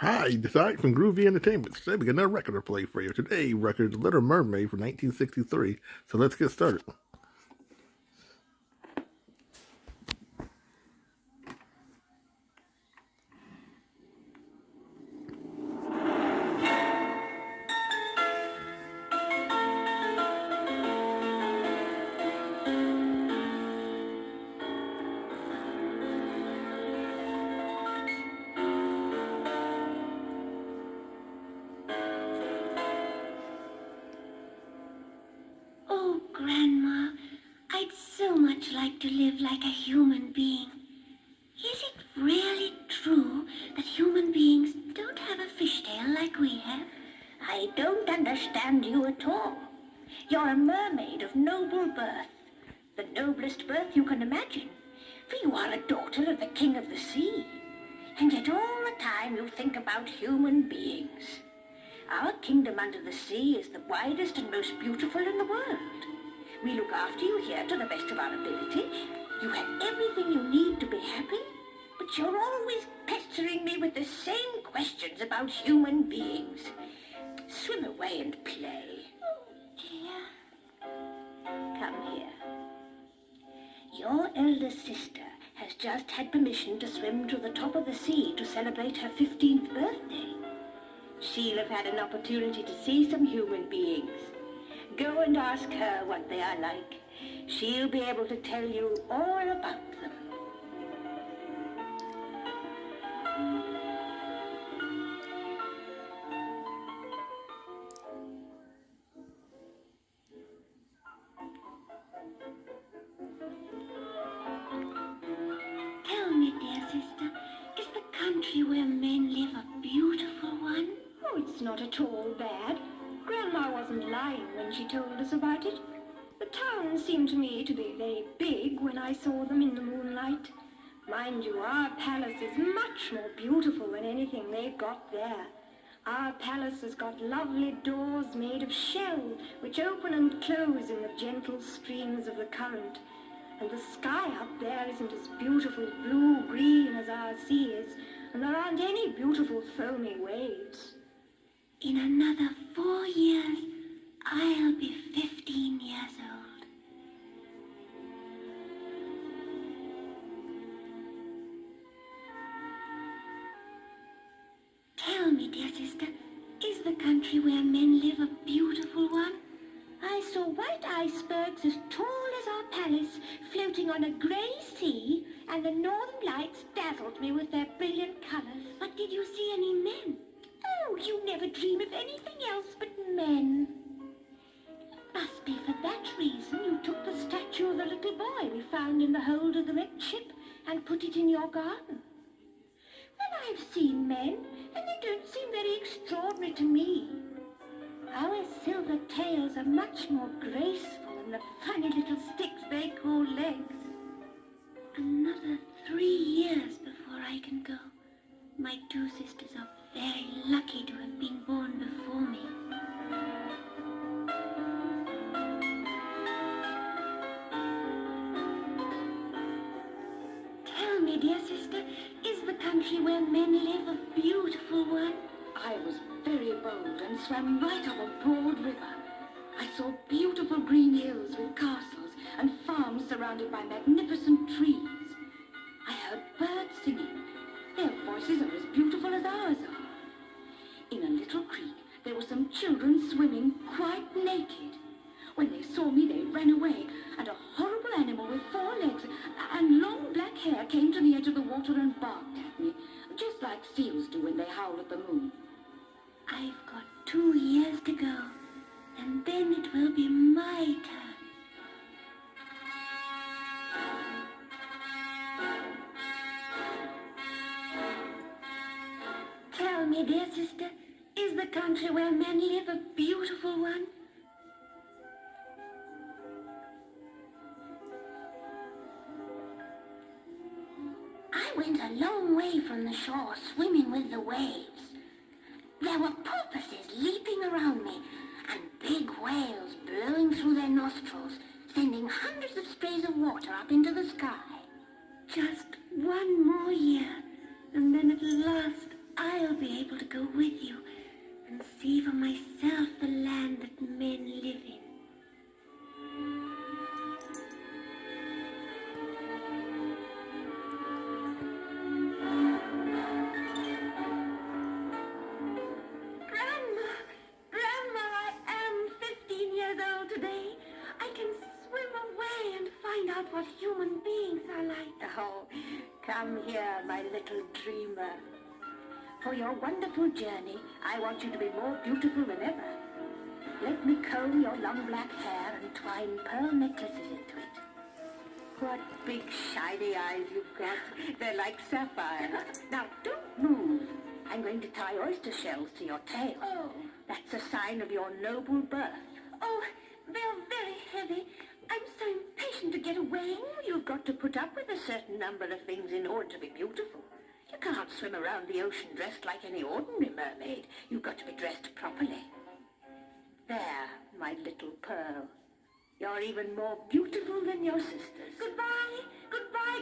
Hi, this is Ike from Groovy Entertainment. Today we got another record to play for you. Today, record Little Mermaid from 1963. So let's get started. Oh, Grandma, I'd so much like to live like a human being. Is it really true that human beings don't have a fishtail like we have? I don't understand you at all. You're a mermaid of noble birth, the noblest birth you can imagine, for you are a daughter of the King of the Sea. And yet all the time you think about human beings. Our kingdom under the sea is the widest and most beautiful in the world. We look after you here to the best of our ability. You have everything you need to be happy, but you're always pestering me with the same questions about human beings. Swim away and play. Oh, dear. Come here. Your elder sister has just had permission to swim to the top of the sea to celebrate her 15th birthday. She'll have had an opportunity to see some human beings. Go and ask her what they are like. She'll be able to tell you all about them. Tell me, dear sister, is the country where men live a beautiful one? Oh, it's not at all bad. Grandma wasn't lying when she told us about it. The towns seemed to me to be very big when I saw them in the moonlight. Mind you, our palace is much more beautiful than anything they've got there. Our palace has got lovely doors made of shell, which open and close in the gentle streams of the current. And the sky up there isn't as beautiful blue-green as our sea is, and there aren't any beautiful foamy waves. In another 4 years, I'll be 15 years old. Tell me, dear sister, is the country where men live a beautiful one? I saw white icebergs as tall as our palace floating on a grey sea, and the northern lights dazzled me with their brilliant colours. But did you see any men? Oh, you never dream of anything else but men. It must be for that reason you took the statue of the little boy we found in the hold of the wrecked ship and put it in your garden. Well, I've seen men, and they don't seem very extraordinary to me. Our silver tails are much more graceful than the funny little sticks they call legs. Another 3 years before I can go. My two sisters are very lucky to have been born before me. Tell me, dear sister, is the country where men live a beautiful one? I was very bold and swam right up a broad river. I saw beautiful green hills with castles and farms surrounded by magnificent trees. I heard birds singing. Their voices are as beautiful as ours are. In a little creek, there were some children swimming quite naked. When they saw me, they ran away, and a horrible animal with 4 legs and long black hair came to the edge of the water and barked at me, just like seals do when they howl at the moon. I've got 2 years to go, and then it will be my turn. Tell me, dear sister, is the country where men live a beautiful one? I went a long way from the shore, swimming with the waves. There were porpoises leaping around me, and big whales blowing through their nostrils, sending hundreds of sprays of water up into the sky. Just 1 more year, and then at last I'll be able to go with you and see for myself the land that men live in. Grandma, I am 15 years old today. I can swim away and find out what human beings are like. Oh, come here, my little dreamer. For your wonderful journey, I want you to be more beautiful than ever. Let me comb your long black hair and twine pearl necklaces into it. What big shiny eyes you've got. They're like sapphires. Now, don't move. I'm going to tie oyster shells to your tail. Oh. That's a sign of your noble birth. Oh, they're very heavy. I'm so impatient to get away. You've got to put up with a certain number of things in order to be beautiful. You can't swim around the ocean dressed like any ordinary mermaid. You've got to be dressed properly. There, my little pearl. You're even more beautiful than your sisters. Goodbye,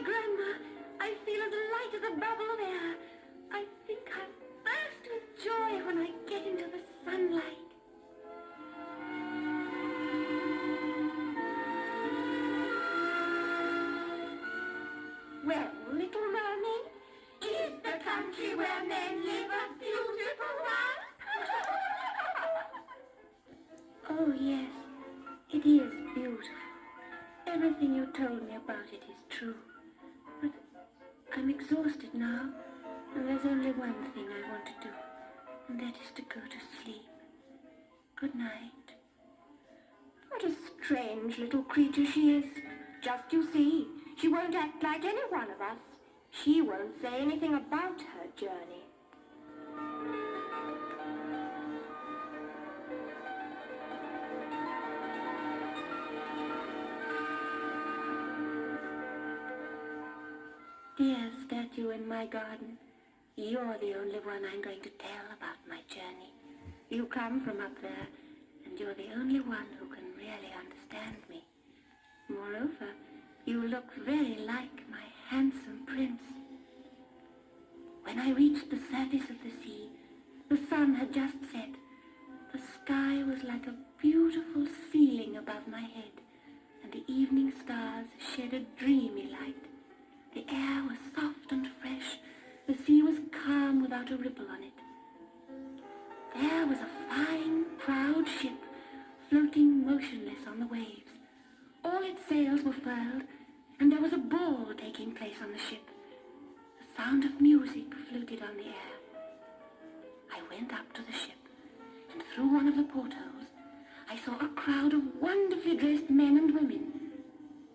Grandma. I feel as light as a bubble of air. I think I'll burst with joy when I get into the sunlight. Well, little mermaid, is the country where men live a beautiful one? Oh, yes, it is beautiful. Everything you told me about it is true. But I'm exhausted now, and there's only one thing I want to do, and that is to go to sleep. Good night. What a strange little creature she is. Just you see, she won't act like any one of us. She won't say anything about her journey. Dear statue in my garden, you're the only one I'm going to tell about my journey. You come from up there, and you're the only one who can really understand me. Moreover, you look very like my handsome prince. When I reached the surface of the sea, the sun had just set. The sky was like a beautiful ceiling above my head, and the evening stars shed a dreamy light. The air was soft and fresh. The sea was calm without a ripple on it. There was a fine, proud ship floating motionless on the waves. All its sails were furled, and there was a ball taking place on the ship. The sound of music floated on the air. I went up to the ship, and through one of the portholes, I saw a crowd of wonderfully dressed men and women.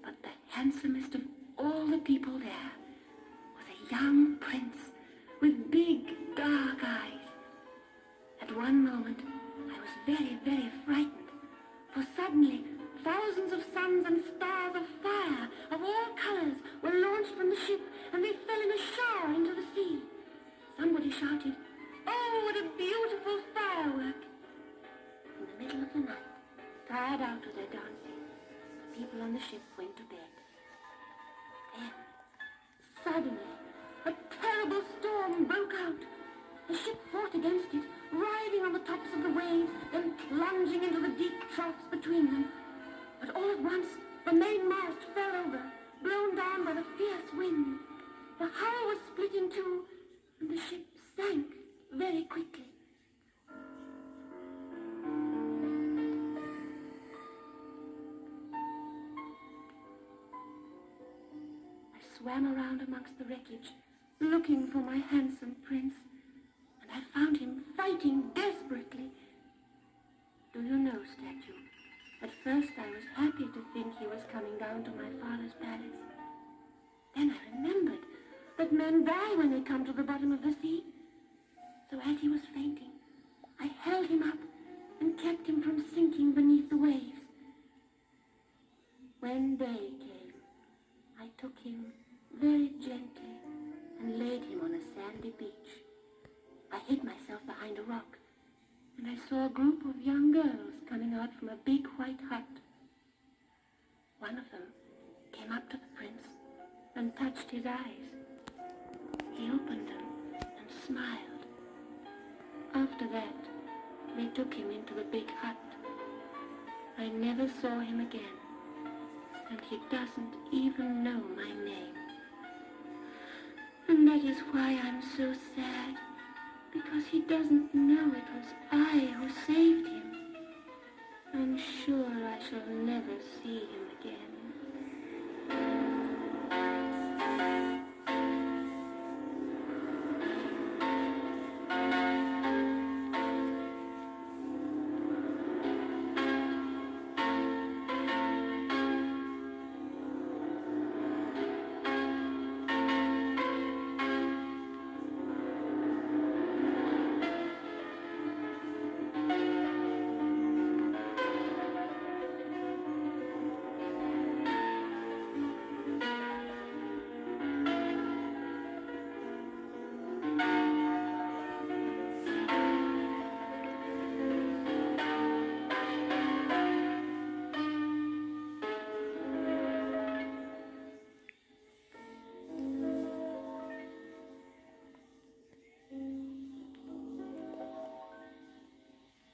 But the handsomest of all the people there was a young prince with big, dark eyes. At one moment, I was very, very frightened, for suddenly thousands of suns and stars of fire of all colors were launched from the ship, and they fell in a shower into the sea. Somebody shouted, "Oh, what a beautiful firework!" In the middle of the night, tired out with their dancing, the people on the ship went to bed. Then, suddenly, a terrible storm broke out. The ship fought against it, riding on the tops of the waves, then plunging into the deep troughs between them. But all at once, the main mast fell over, blown down by the fierce wind. The hull was split in two, and the ship sank very quickly. I swam around amongst the wreckage, looking for my handsome prince, and I found him fighting desperately. Do you know, statue, at first I was happy to think he was coming down to my father's palace. Then I remembered that men die when they come to the bottom of the sea. So as he was fainting, I held him up and kept him from sinking beneath the waves. When day came, I took him very gently and laid him on a sandy beach. I hid myself behind a rock, and I saw a group of young girls coming out from a big white hut. One of them came up to the prince and touched his eyes. He opened them and smiled. After that, they took him into the big hut. I never saw him again, and he doesn't even know my name. And that is why I'm so sad, because he doesn't know it was I who saved him. I'm sure I shall never see him again.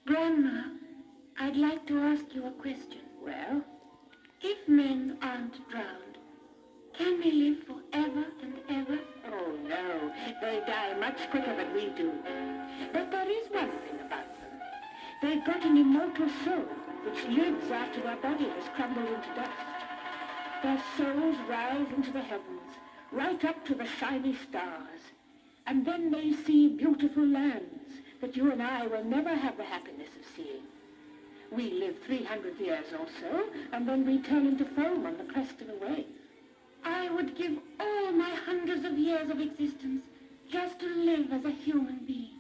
Grandma, I'd like to ask you a question. Well, If men aren't drowned, can they live forever and ever? oh no, they die much quicker than we do. But there is one thing about them. They've got an immortal soul which lives after their body has crumbled into dust. Their souls rise into the heavens, right up to the shiny stars. And then they see beautiful lands that you and I will never have the happiness of seeing. We live 300 years or so, and then we turn into foam on the crest of a wave. I would give all my hundreds of years of existence just to live as a human being.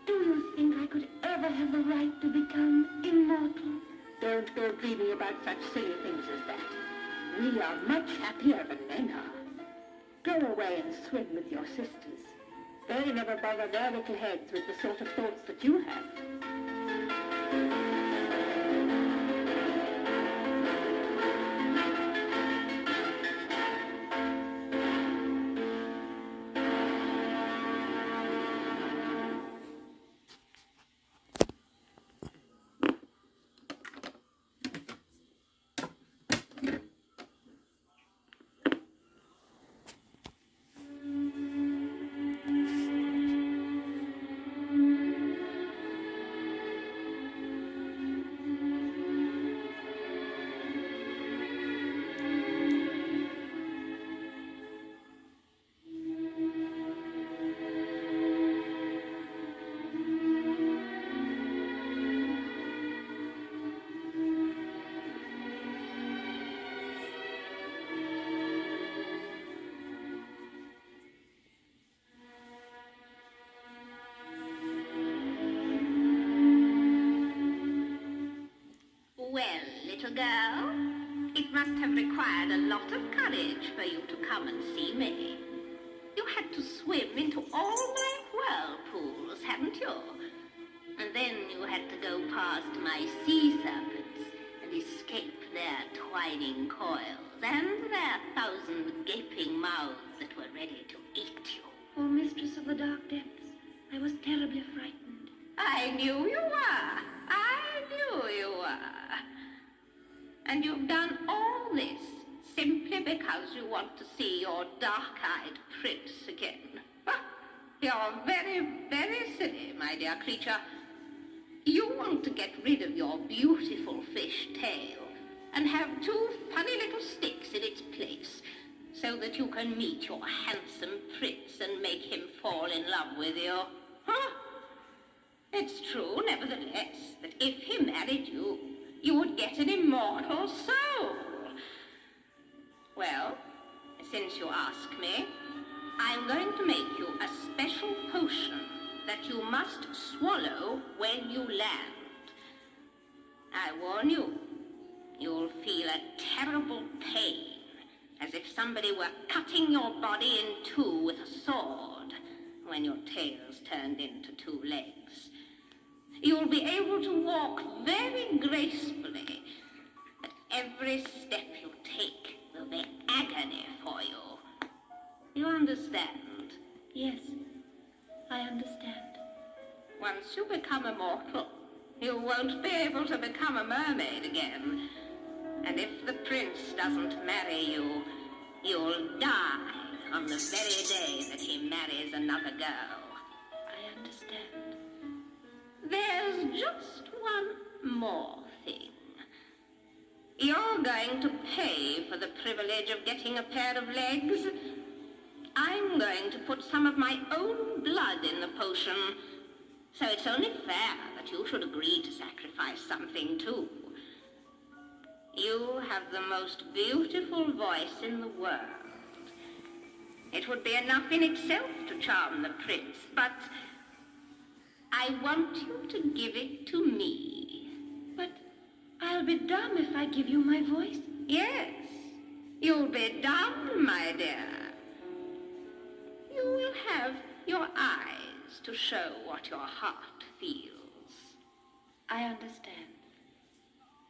Do you think I could ever have the right to become immortal? Don't go dreaming about such silly things as that. We are much happier than men are. Go away and swim with your sisters. They never bother their little heads with the sort of thoughts that you have. Well, little girl, it must have required a lot of courage for you to come and see me. You had to swim into all my whirlpools, hadn't you? And then you had to go past my sea serpents and escape their twining coils and their thousand gaping mouths that were ready to eat you. Oh, Mistress of the Dark Depths, I was terribly frightened. I knew you were. I knew you were. And you've done all this simply because you want to see your dark-eyed prince again. You're very, very silly, my dear creature. You want to get rid of your beautiful fish tail and have two funny little sticks in its place so that you can meet your handsome prince and make him fall in love with you. Huh? It's true, nevertheless, that if he married you, you would get an immortal soul. Well, since you ask me, I'm going to make you a special potion that you must swallow when you land. I warn you, you'll feel a terrible pain, as if somebody were cutting your body in two with a sword when your tail's turned into two legs. You'll be able to walk very gracefully, but every step you take will be agony for you. You understand? Yes, I understand. once you become immortal, you won't be able to become a mermaid again. And if the prince doesn't marry you, you'll die on the very day that he marries another girl. I understand. There's just one more thing. You're going to pay for the privilege of getting a pair of legs. I'm going to put some of my own blood in the potion, so it's only fair that you should agree to sacrifice something too. You have the most beautiful voice in the world. It would be enough in itself to charm the prince, but I want you to give it to me. But I'll be dumb if I give you my voice. Yes, you'll be dumb, my dear. You will have your eyes to show what your heart feels. I understand.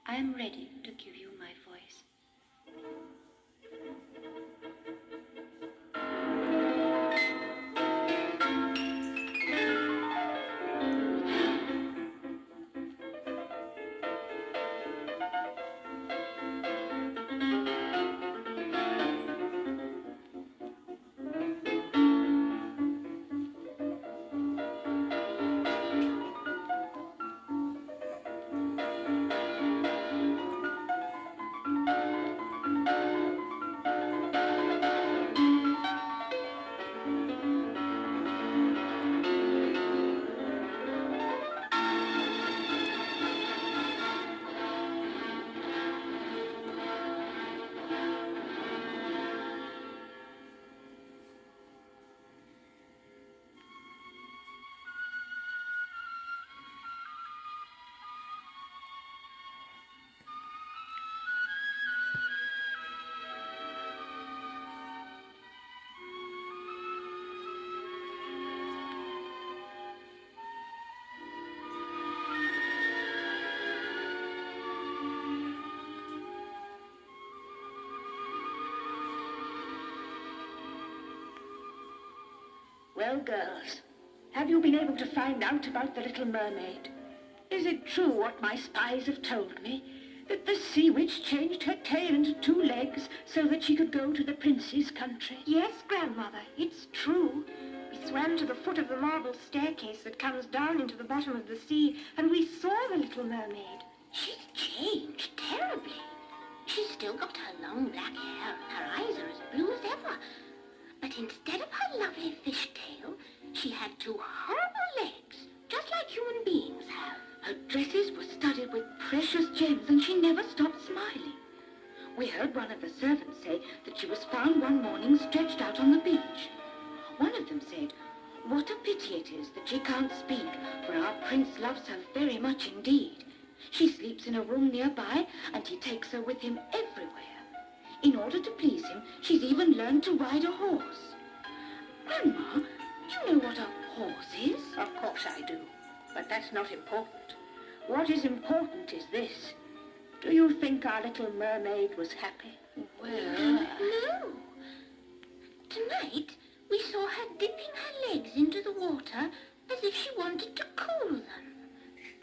I am ready to give you my voice. Well, girls, have you been able to find out about the little mermaid? Is it true what my spies have told me? That the sea witch changed her tail into 2 legs so that she could go to the prince's country? Yes, Grandmother, it's true. We swam to the foot of the marble staircase that comes down into the bottom of the sea, and we saw the little mermaid. She's changed terribly. She's still got her long black hair and her eyes are as blue as ever. But instead of her lovely fish tail, she had 2 horrible legs, just like human beings have. Her dresses were studded with precious gems, and she never stopped smiling. We heard one of the servants say that she was found one morning stretched out on the beach. One of them said, "What a pity it is that she can't speak, for our prince loves her very much indeed. She sleeps in a room nearby, and he takes her with him everywhere. In order to please him, she's even learned to ride a horse." Grandma, you know what a horse is? Of course I do, but that's not important. What is important is this. Do you think our little mermaid was happy? Well, No. Tonight, we saw her dipping her legs into the water as if she wanted to cool them.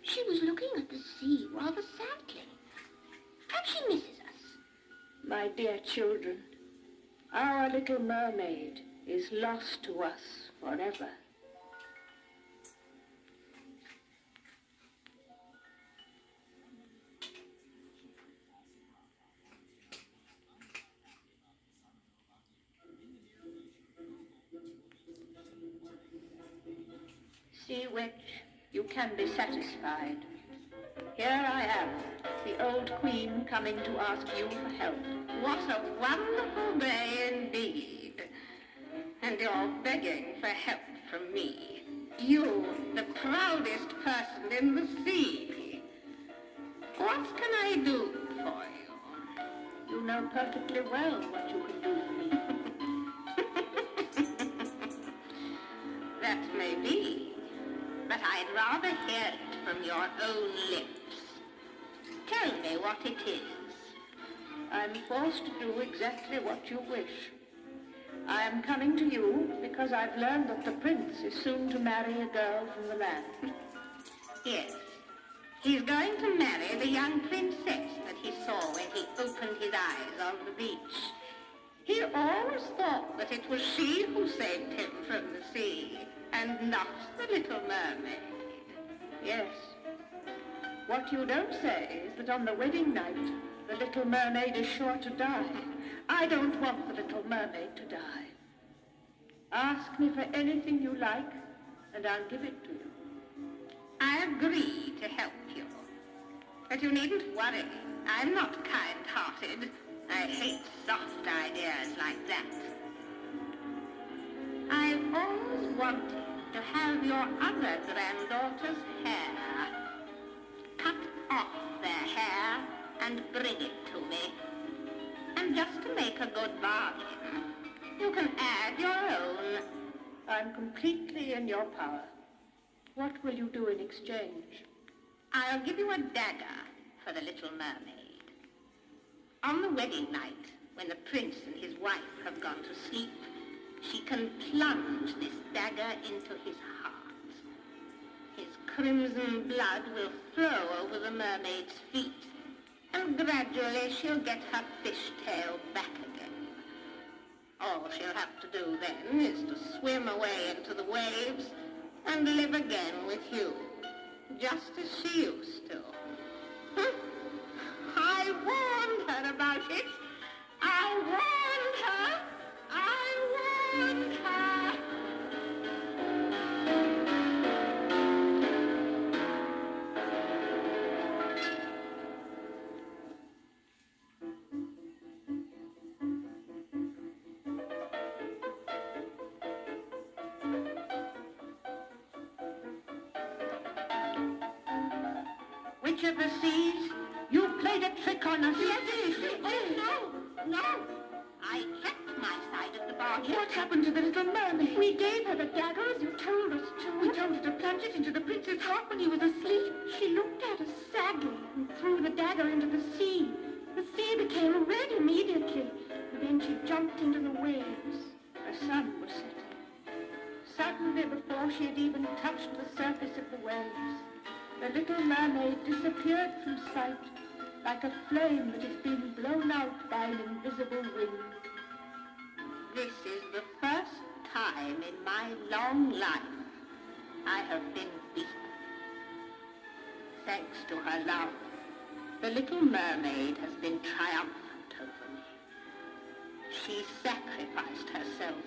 She was looking at the sea rather sadly. Perhaps she misses us. My dear children, our little mermaid is lost to us forever. Sea witch, you can be satisfied. Here I am, the old queen coming to ask you for help. What a wonderful day indeed. And you're begging for help from me. You, the proudest person in the sea. What can I do for you? You know perfectly well what you can do for me. That may be, but I'd rather hear it from your own lips. Tell me what it is. I'm forced to do exactly what you wish. I am coming to you because I've learned that the prince is soon to marry a girl from the land. Yes. He's going to marry the young princess that he saw when he opened his eyes on the beach. He always thought that it was she who saved him from the sea, and not the little mermaid. Yes. What you don't say is that on the wedding night, the little mermaid is sure to die. I don't want the little mermaid to die. Ask me for anything you like, and I'll give it to you. I agree to help you. But you needn't worry. I'm not kind-hearted. I hate soft ideas like that. I've always wanted to have your other granddaughter's hair. Cut off their hair and bring it to me. And just to make a good bargain, you can add your own. I'm completely in your power. What will you do in exchange? I'll give you a dagger for the little mermaid. On the wedding night, when the prince and his wife have gone to sleep, she can plunge this dagger into his heart. His crimson blood will flow over the mermaid's feet, and gradually she'll get her fishtail back again. All she'll have to do then is to swim away into the waves and live again with you, just as she used to. I warned her about it. I warned her. I warned her. Which of the seas? You played a trick on us. Oh, no. I kept my side of the bargain. What happened to the little mermaid? We gave her the dagger as you told us to. We told her to plunge it into the prince's heart when he was asleep. She looked at us sadly and threw the dagger into the sea. The sea became red immediately. And then she jumped into the waves. The sun was setting. Suddenly, before she had even touched the surface of the waves, the little mermaid disappeared from sight like a flame that has been blown out by an invisible wind. This is the first time in my long life I have been beaten. Thanks to her love, the little mermaid has been triumphant over me. She sacrificed herself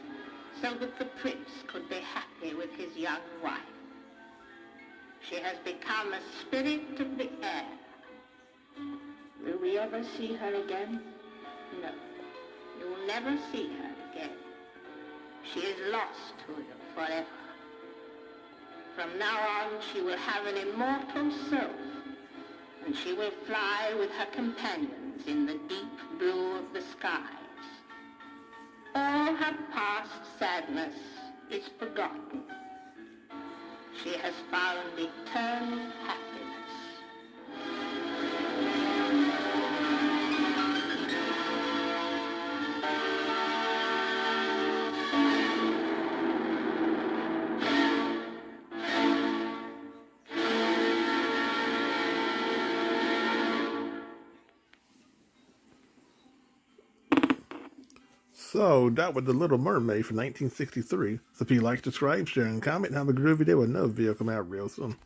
so that the prince could be happy with his young wife. She has become a spirit of the air. Will we ever see her again? No, you'll never see her again. She is lost to you forever. From now on, she will have an immortal soul, and she will fly with her companions in the deep blue of the skies. All her past sadness is forgotten. She has found eternal happiness. So, that was The Little Mermaid from 1963. So if you like, subscribe, share, and comment, and have a groovy day with another video coming out real soon.